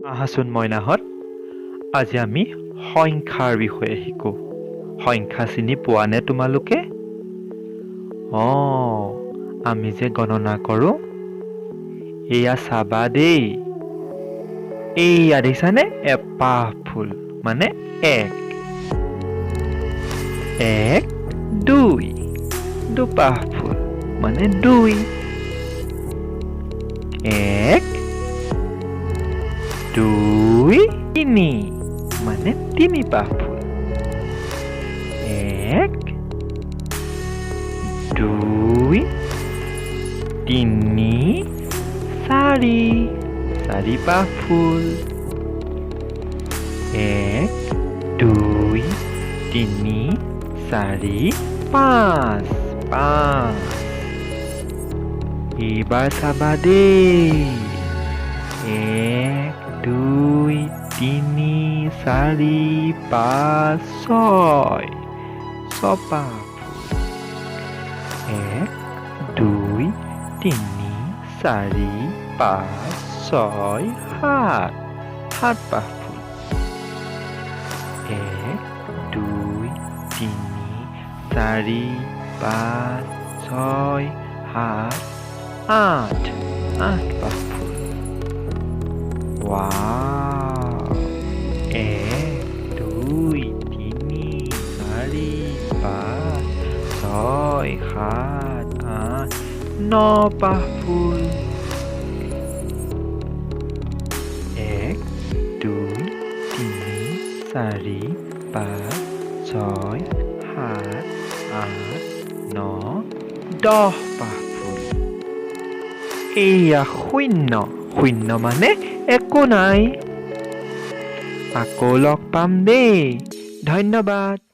আহাচোন মইনাহঁত, আজি আমি সংখ্যাৰ বিষয়ে শিকোঁ। সংখ্যা চিনি পোৱা নে তোমালোকে? আমি যে গণনা কৰোঁ, এয়া চাবা দেই। এইয়া দেখিছানে? এপাহ ফুল মানে এক। এক, দুই। দুপাহ ফুল মানে দুই। এক, দুই, তিনি মানে তিনি পাহ ফুল। এক, দুই, তিনি, চাৰি। চাৰি পাহ ফুল। এক, দুই, তিনি, চাৰি, পাঁচ। পাঁচ। এইবাৰ চাবা দেই। এক, দুই, তিনি, চাৰি, পাঁচ, ছয়। ছপাহ ফুল। এক, দুই, তিনি, চাৰি, পাঁচ, ছয়, সাত। সাত পাহ ফুল। এক, দুই, তিনি, চাৰি, পাঁচ, ছয়, সাত, আঠ। আঠ পাহ ফুল। ৱাও! এক, দুই, তিনি, চাৰি, পাঁচ, ছয়, সাত, আঠ, ন পাহ ফুল। এক, দুই, তিনি, চাৰি, পাঁচ, ছয়, সাত, আঠ, ন, দহ পাহ ফুল। এইয়া শূন্য। শূন্য মানে একো নাই। আকৌ লগ পাম দেই। ধন্যবাদ।